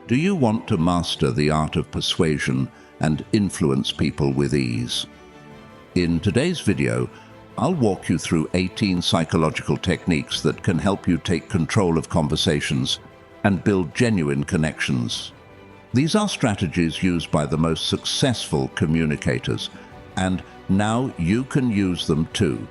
Do you want to master the art of persuasion and influence people with ease? In today's video, I'll walk you through 18 psychological techniques that can help you take control of conversations and build genuine connections. These are strategies used by the most successful communicators, and now you can use them too.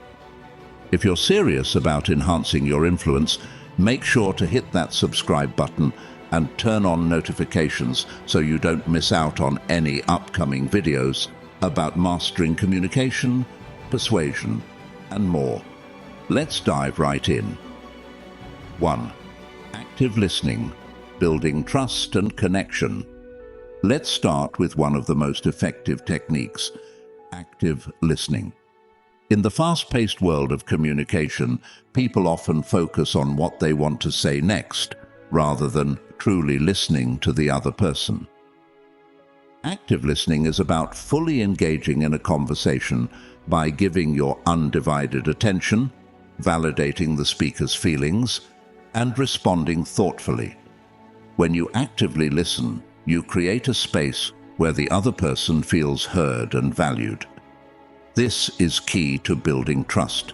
If you're serious about enhancing your influence, make sure to hit that subscribe button and turn on notifications so you don't miss out on any upcoming videos about mastering communication, persuasion, and more. Let's dive right in. 1. Active listening, building trust and connection. Let's start with one of the most effective techniques, active listening. In the fast-paced world of communication, people often focus on what they want to say next, rather than truly listening to the other person. Active listening is about fully engaging in a conversation by giving your undivided attention, validating the speaker's feelings, and responding thoughtfully. When you actively listen, you create a space where the other person feels heard and valued. This is key to building trust.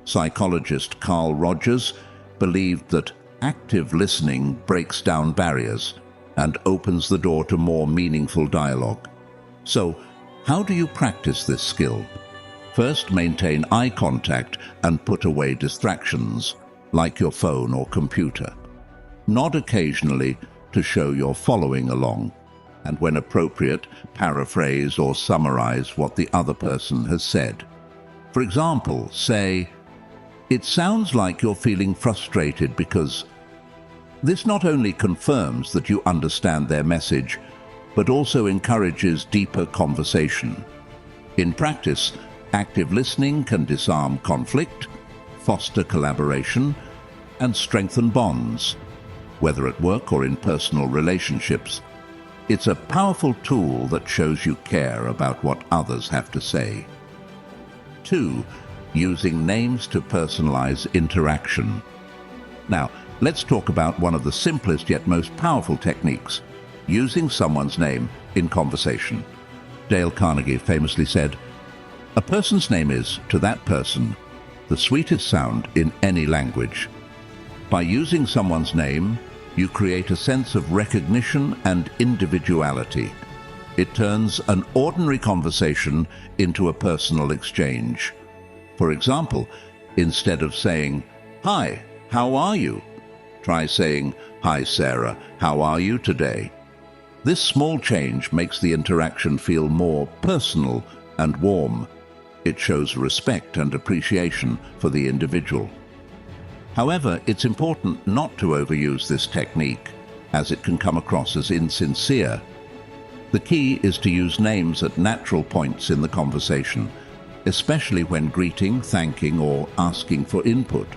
Psychologist Carl Rogers believed that active listening breaks down barriers and opens the door to more meaningful dialogue. So, how do you practice this skill? First, maintain eye contact and put away distractions, like your phone or computer. Nod occasionally to show you're following along, and when appropriate, paraphrase or summarize what the other person has said. For example, say, "It sounds like you're feeling frustrated because..." This not only confirms that you understand their message, but also encourages deeper conversation. In practice, active listening can disarm conflict, foster collaboration, and strengthen bonds, whether at work or in personal relationships. It's a powerful tool that shows you care about what others have to say. 2. Using names to personalize interaction. Now, let's talk about one of the simplest yet most powerful techniques, using someone's name in conversation. Dale Carnegie famously said, "A person's name is, to that person, the sweetest sound in any language." By using someone's name, you create a sense of recognition and individuality. It turns an ordinary conversation into a personal exchange. For example, instead of saying, "Hi, how are you?" try saying, "Hi Sarah, how are you today?" This small change makes the interaction feel more personal and warm. It shows respect and appreciation for the individual. However, it's important not to overuse this technique, as it can come across as insincere. The key is to use names at natural points in the conversation, especially when greeting, thanking, or asking for input.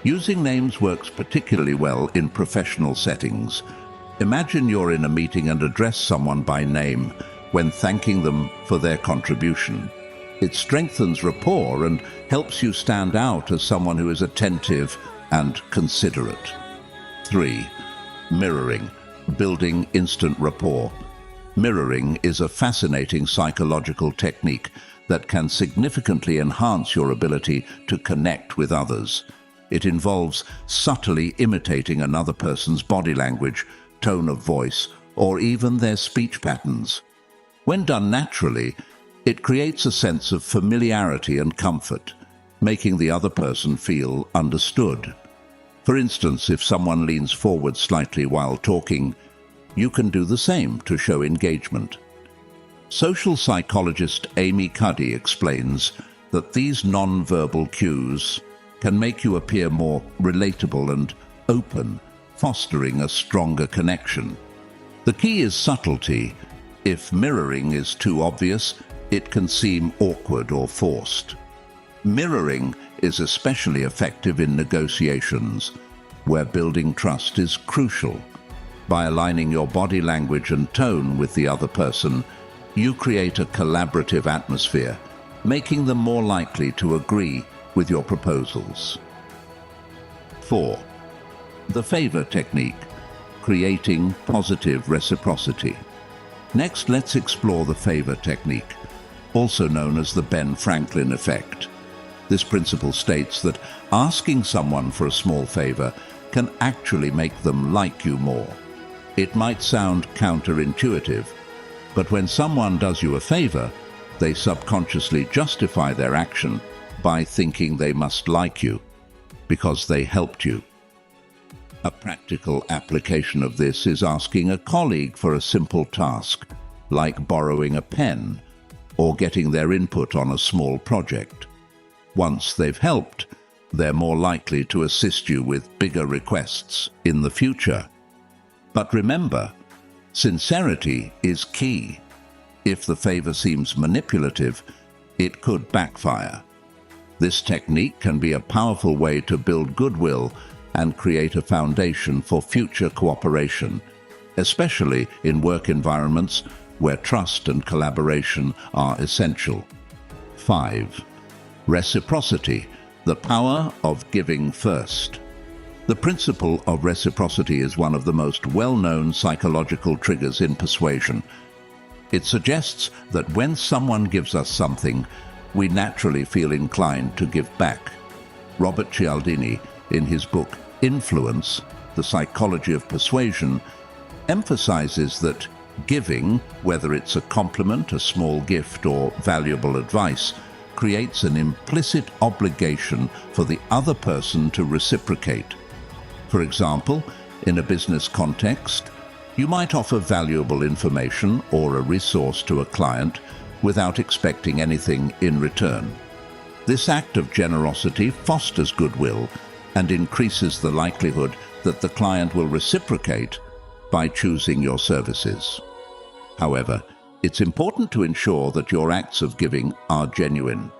Using names works particularly well in professional settings. Imagine you're in a meeting and address someone by name when thanking them for their contribution. It strengthens rapport and helps you stand out as someone who is attentive and considerate. 3. Mirroring, building instant rapport. Mirroring is a fascinating psychological technique that can significantly enhance your ability to connect with others. It involves subtly imitating another person's body language, tone of voice, or even their speech patterns. When done naturally, it creates a sense of familiarity and comfort, making the other person feel understood. For instance, if someone leans forward slightly while talking, you can do the same to show engagement. Social psychologist Amy Cuddy explains that these non-verbal cues can make you appear more relatable and open, fostering a stronger connection. The key is subtlety. If mirroring is too obvious, it can seem awkward or forced. Mirroring is especially effective in negotiations, where building trust is crucial. By aligning your body language and tone with the other person, you create a collaborative atmosphere, making them more likely to agree with your proposals. 4. The favor technique, creating positive reciprocity. Next, let's explore the favor technique, also known as the Ben Franklin effect. This principle states that asking someone for a small favor can actually make them like you more. It might sound counterintuitive, but when someone does you a favor, they subconsciously justify their action by thinking they must like you because they helped you. A practical application of this is asking a colleague for a simple task, like borrowing a pen or getting their input on a small project. Once they've helped, they're more likely to assist you with bigger requests in the future. But remember, sincerity is key. If the favor seems manipulative, it could backfire. This technique can be a powerful way to build goodwill and create a foundation for future cooperation, especially in work environments where trust and collaboration are essential. 5. Reciprocity, the power of giving first. The principle of reciprocity is one of the most well-known psychological triggers in persuasion. It suggests that when someone gives us something, we naturally feel inclined to give back. Robert Cialdini, in his book Influence, The Psychology of Persuasion, emphasizes that giving, whether it's a compliment, a small gift, or valuable advice, creates an implicit obligation for the other person to reciprocate. For example, in a business context, you might offer valuable information or a resource to a client without expecting anything in return. This act of generosity fosters goodwill and increases the likelihood that the client will reciprocate by choosing your services. However, it's important to ensure that your acts of giving are genuine.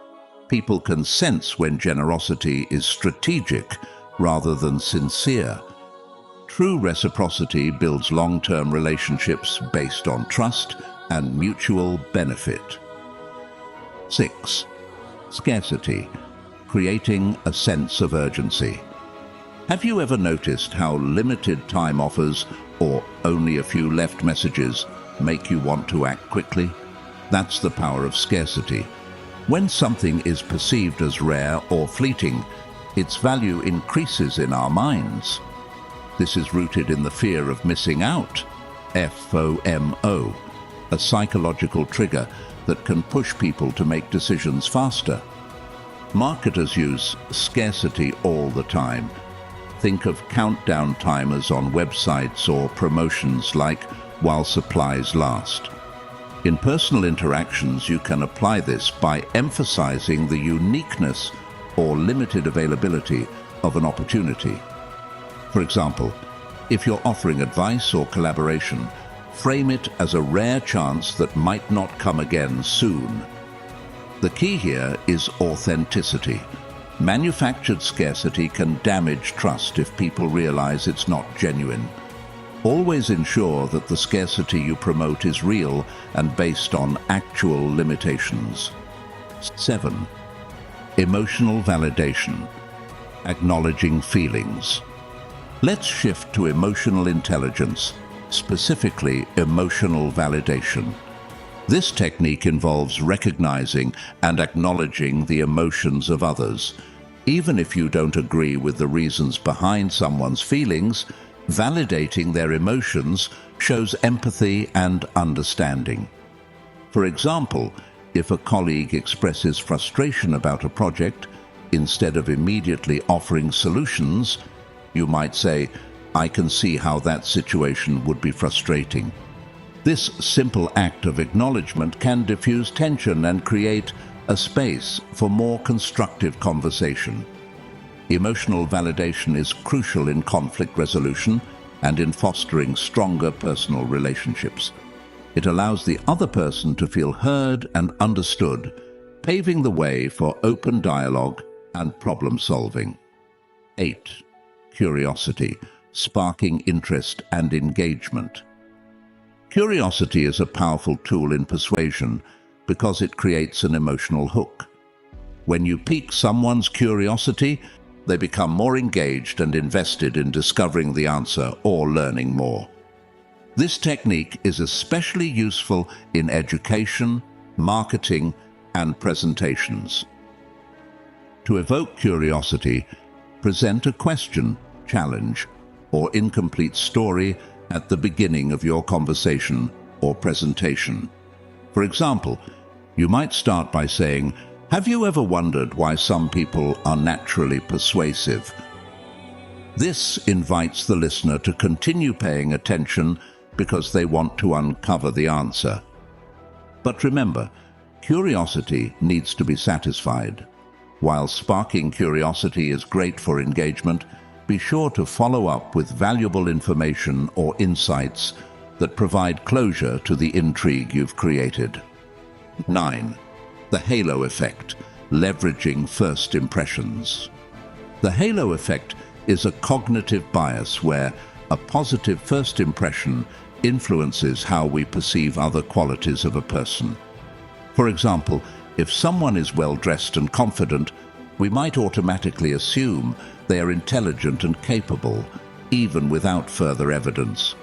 People can sense when generosity is strategic rather than sincere. True reciprocity builds long-term relationships based on trust and mutual benefit. 6. Scarcity, creating a sense of urgency. Have you ever noticed how limited time offers or only a few left messages make you want to act quickly? That's the power of scarcity. When something is perceived as rare or fleeting, its value increases in our minds. This is rooted in the fear of missing out, FOMO, a psychological trigger that can push people to make decisions faster. Marketers use scarcity all the time. Think of countdown timers on websites or promotions like "while supplies last." In personal interactions, you can apply this by emphasizing the uniqueness or limited availability of an opportunity. For example, if you're offering advice or collaboration, frame it as a rare chance that might not come again soon. The key here is authenticity. Manufactured scarcity can damage trust if people realize it's not genuine. Always ensure that the scarcity you promote is real and based on actual limitations. 7. Emotional validation, acknowledging feelings. Let's shift to emotional intelligence, specifically emotional validation. This technique involves recognizing and acknowledging the emotions of others. Even if you don't agree with the reasons behind someone's feelings, validating their emotions shows empathy and understanding. For example, if a colleague expresses frustration about a project, instead of immediately offering solutions, you might say, "I can see how that situation would be frustrating." This simple act of acknowledgement can diffuse tension and create a space for more constructive conversation. Emotional validation is crucial in conflict resolution and in fostering stronger personal relationships. It allows the other person to feel heard and understood, paving the way for open dialogue and problem solving. 8. Curiosity, sparking interest and engagement. Curiosity is a powerful tool in persuasion because it creates an emotional hook. When you pique someone's curiosity, they become more engaged and invested in discovering the answer or learning more. This technique is especially useful in education, marketing, and presentations. To evoke curiosity, present a question, challenge, or incomplete story at the beginning of your conversation or presentation. For example, you might start by saying, "Have you ever wondered why some people are naturally persuasive?" This invites the listener to continue paying attention because they want to uncover the answer. But remember, curiosity needs to be satisfied. While sparking curiosity is great for engagement, be sure to follow up with valuable information or insights that provide closure to the intrigue you've created. 9. The halo effect, leveraging first impressions. The halo effect is a cognitive bias where a positive first impression influences how we perceive other qualities of a person. For example, if someone is well-dressed and confident, we might automatically assume they are intelligent and capable, even without further evidence.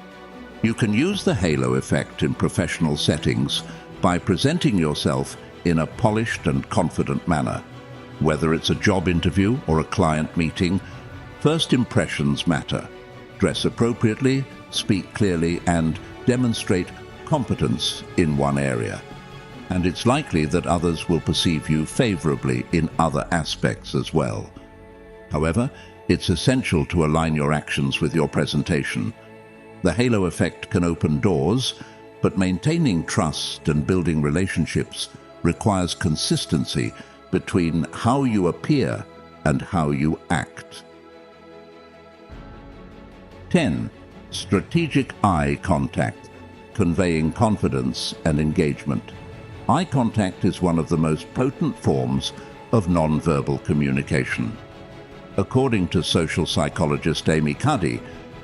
You can use the halo effect in professional settings by presenting yourself in a polished and confident manner. Whether it's a job interview or a client meeting, first impressions matter. Dress appropriately, speak clearly, and demonstrate competence in one area. And it's likely that others will perceive you favorably in other aspects as well. However, it's essential to align your actions with your presentation. The halo effect can open doors, but maintaining trust and building relationships requires consistency between how you appear and how you act. 10. Strategic eye contact, conveying confidence and engagement. Eye contact is one of the most potent forms of non-verbal communication. According to social psychologist Amy Cuddy,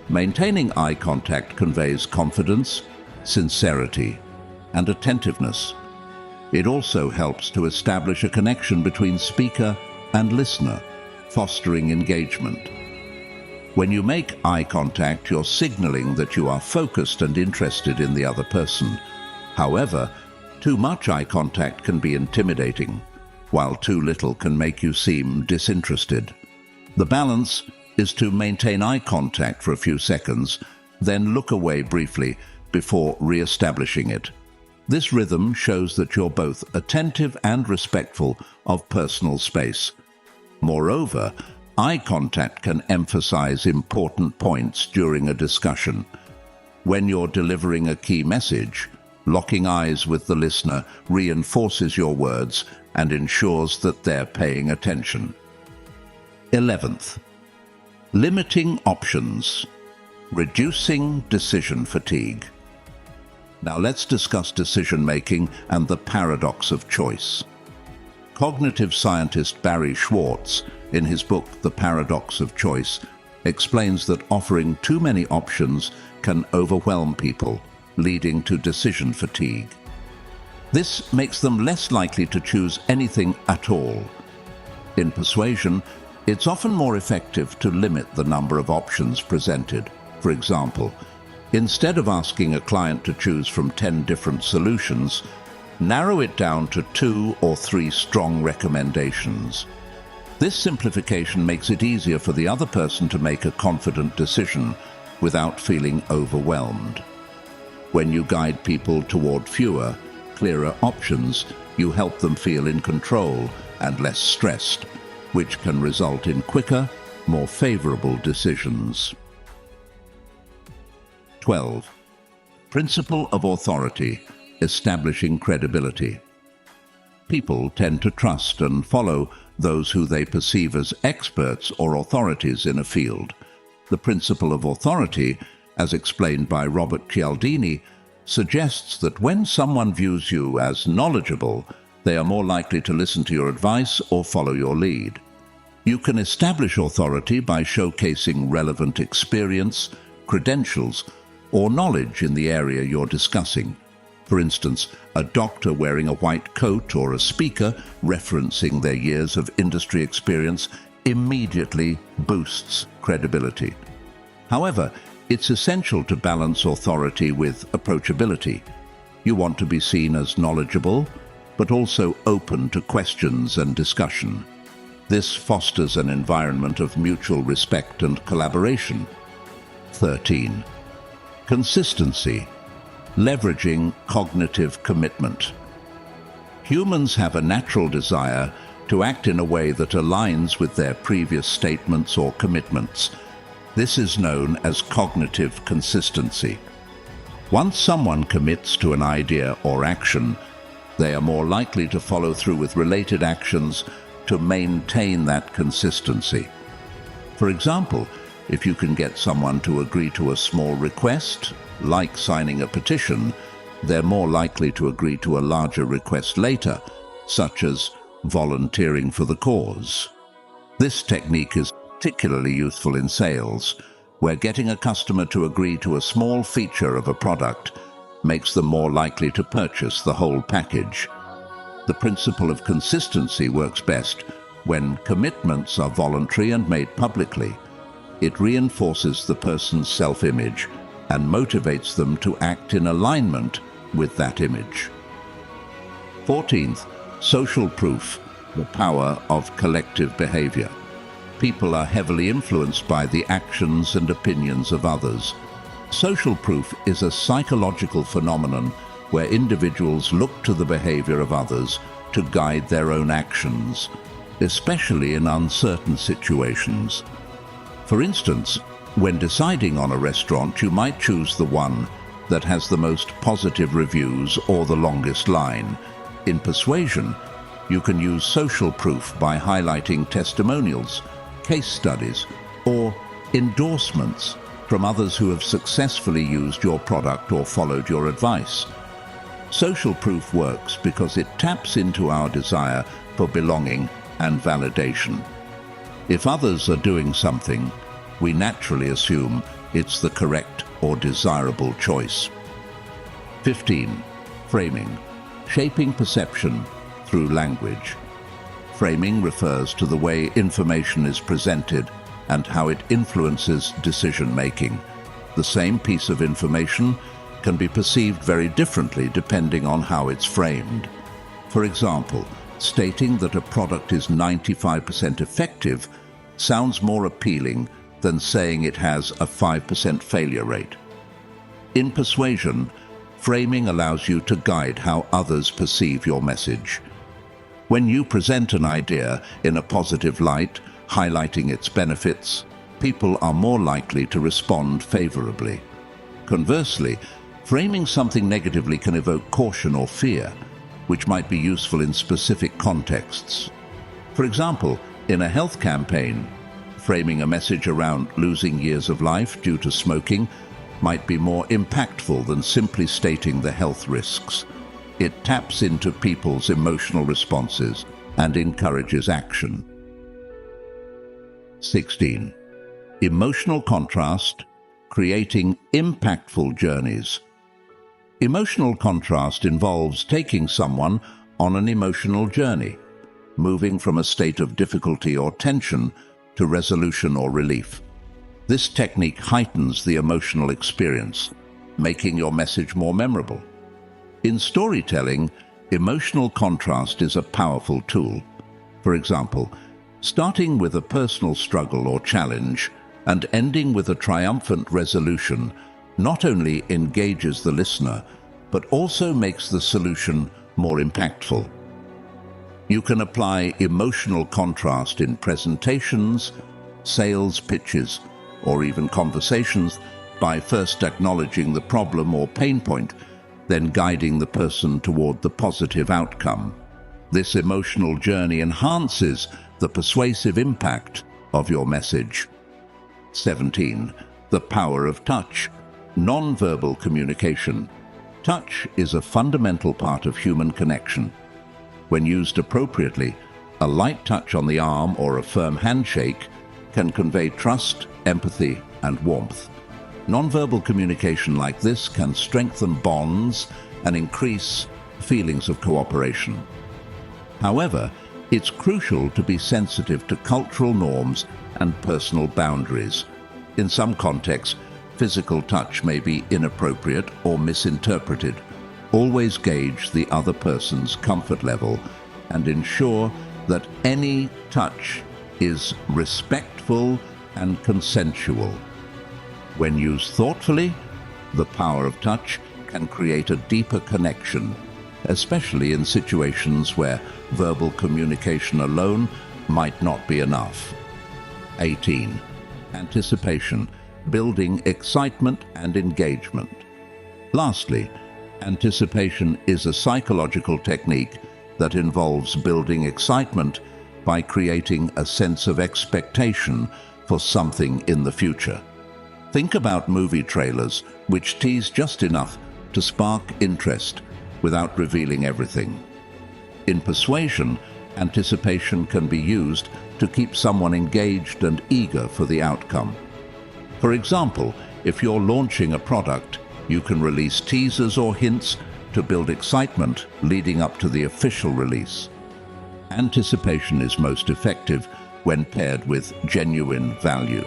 maintaining eye contact conveys confidence, sincerity, and attentiveness. It also helps to establish a connection between speaker and listener, fostering engagement. When you make eye contact, you're signaling that you are focused and interested in the other person. However, too much eye contact can be intimidating, while too little can make you seem disinterested. The balance is to maintain eye contact for a few seconds, then look away briefly before re-establishing it. This rhythm shows that you're both attentive and respectful of personal space. Moreover, eye contact can emphasize important points during a discussion. When you're delivering a key message, locking eyes with the listener reinforces your words and ensures that they're paying attention. 11th, limiting options, reducing decision fatigue. Now let's discuss decision-making and the paradox of choice. Cognitive scientist Barry Schwartz, in his book The Paradox of Choice, explains that offering too many options can overwhelm people, leading to decision fatigue. This makes them less likely to choose anything at all. In Persuasion, it's often more effective to limit the number of options presented. For example, instead of asking a client to choose from 10 different solutions, narrow it down to 2 or 3 strong recommendations. This simplification makes it easier for the other person to make a confident decision without feeling overwhelmed. When you guide people toward fewer, clearer options, you help them feel in control and less stressed, which can result in quicker, more favorable decisions. 12. Principle of authority, establishing credibility. People tend to trust and follow those who they perceive as experts or authorities in a field. The principle of authority, as explained by Robert Cialdini, suggests that when someone views you as knowledgeable, they are more likely to listen to your advice or follow your lead. You can establish authority by showcasing relevant experience, credentials, or knowledge in the area you're discussing. For instance, a doctor wearing a white coat or a speaker referencing their years of industry experience immediately boosts credibility. However, it's essential to balance authority with approachability. You want to be seen as knowledgeable, but also open to questions and discussion. This fosters an environment of mutual respect and collaboration. 13. Consistency. Leveraging cognitive commitment. Humans have a natural desire to act in a way that aligns with their previous statements or commitments. This is known as cognitive consistency. Once someone commits to an idea or action, they are more likely to follow through with related actions to maintain that consistency. For example, if you can get someone to agree to a small request, like signing a petition, they're more likely to agree to a larger request later, such as volunteering for the cause. This technique is particularly useful in sales, where getting a customer to agree to a small feature of a product makes them more likely to purchase the whole package. The principle of consistency works best when commitments are voluntary and made publicly. It reinforces the person's self-image and motivates them to act in alignment with that image. 14th, social proof, the power of collective behavior. People are heavily influenced by the actions and opinions of others. Social proof is a psychological phenomenon where individuals look to the behavior of others to guide their own actions, especially in uncertain situations. For instance, when deciding on a restaurant, you might choose the one that has the most positive reviews or the longest line. In Persuasion, you can use social proof by highlighting testimonials, case studies, or endorsements from others who have successfully used your product or followed your advice. Social proof works because it taps into our desire for belonging and validation. If others are doing something, we naturally assume it's the correct or desirable choice. 15. Framing. Shaping perception through language. Framing refers to the way information is presented and how it influences decision-making. The same piece of information can be perceived very differently depending on how it's framed. For example, stating that a product is 95% effective sounds more appealing than saying it has a 5% failure rate. In Persuasion, framing allows you to guide how others perceive your message. When you present an idea in a positive light, highlighting its benefits, people are more likely to respond favorably. Conversely, framing something negatively can evoke caution or fear, which might be useful in specific contexts. For example, in a health campaign, framing a message around losing years of life due to smoking might be more impactful than simply stating the health risks. It taps into people's emotional responses and encourages action. 16. Emotional contrast, creating impactful journeys. Emotional contrast involves taking someone on an emotional journey, moving from a state of difficulty or tension to resolution or relief. This technique heightens the emotional experience, making your message more memorable. In storytelling, emotional contrast is a powerful tool. For example, starting with a personal struggle or challenge and ending with a triumphant resolution not only engages the listener, but also makes the solution more impactful. You can apply emotional contrast in presentations, sales pitches, or even conversations by first acknowledging the problem or pain point, then guiding the person toward the positive outcome. This emotional journey enhances the persuasive impact of your message. 17. The power of touch. Non-verbal communication. Touch is a fundamental part of human connection. When used appropriately, a light touch on the arm or a firm handshake can convey trust, empathy, and warmth. Non-verbal communication like this can strengthen bonds and increase feelings of cooperation. However, It's crucial to be sensitive to cultural norms and personal boundaries. In some contexts, physical touch may be inappropriate or misinterpreted. Always gauge the other person's comfort level and ensure that any touch is respectful and consensual. When used thoughtfully, the power of touch can create a deeper connection, especially in situations where verbal communication alone might not be enough. 18. Anticipation, building excitement and engagement. Lastly, anticipation is a psychological technique that involves building excitement by creating a sense of expectation for something in the future. Think about movie trailers, which tease just enough to spark interest without revealing everything. In Persuasion, anticipation can be used to keep someone engaged and eager for the outcome. For example, if you're launching a product, you can release teasers or hints to build excitement leading up to the official release. Anticipation is most effective when paired with genuine value.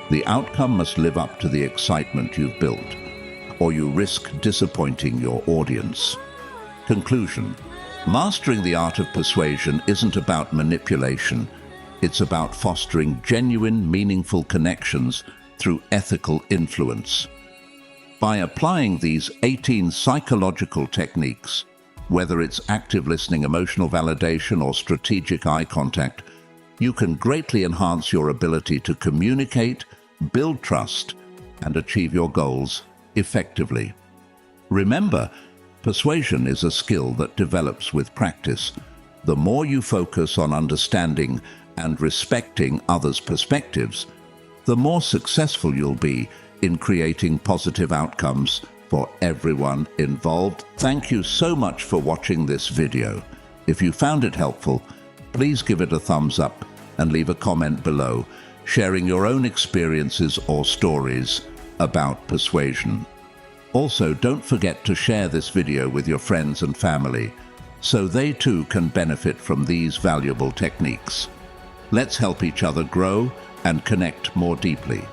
The outcome must live up to the excitement you've built, or you risk disappointing your audience. Conclusion: mastering the art of persuasion isn't about manipulation. It's about fostering genuine, meaningful connections through ethical influence. By applying these 18 psychological techniques, whether it's active listening, emotional validation, or strategic eye contact, you can greatly enhance your ability to communicate, build trust, and achieve your goals effectively. Remember, persuasion is a skill that develops with practice. The more you focus on understanding and respecting others' perspectives, the more successful you'll be in creating positive outcomes for everyone involved. Thank you so much for watching this video. If you found it helpful, please give it a thumbs up and leave a comment below, sharing your own experiences or stories about persuasion. Also, don't forget to share this video with your friends and family, so they too can benefit from these valuable techniques. Let's help each other grow and connect more deeply.